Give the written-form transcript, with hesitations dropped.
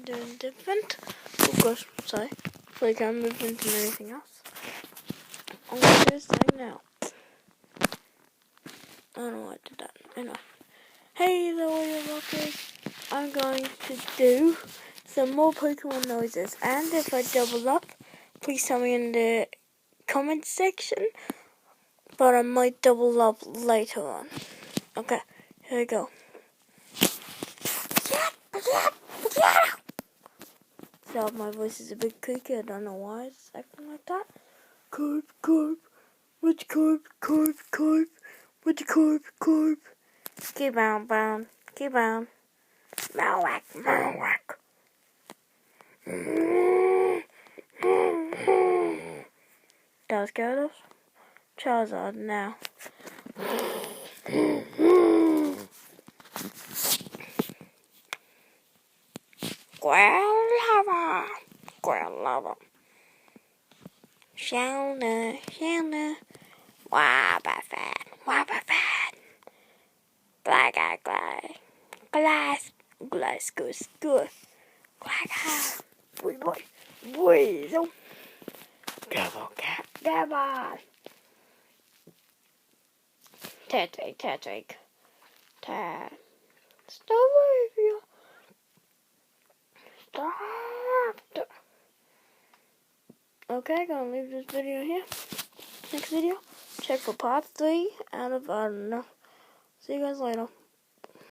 doing different. Oh gosh, sorry. Before I can move into anything else, I'm gonna do something now. I don't know why I did that. Anyway. Hey there, Warrior Rockers. I'm going to do some more Pokemon noises, and if I double up, please tell me in the comment section, but I might double up later on. Okay, here we go. So my voice is a bit creaky, I don't know why it's acting like that. Carp, what's carp, what's carp. Keep on, Mowak. That was Gyarados. Charizard now. Growlithe. Shauna. Wobbuffet. Black Eye Glass goes good. Black Eye. Weasel. Devil. Tetrick. Stop. Okay, gonna leave this video here. Next video, check for part 3 out of, I don't know. See you guys later.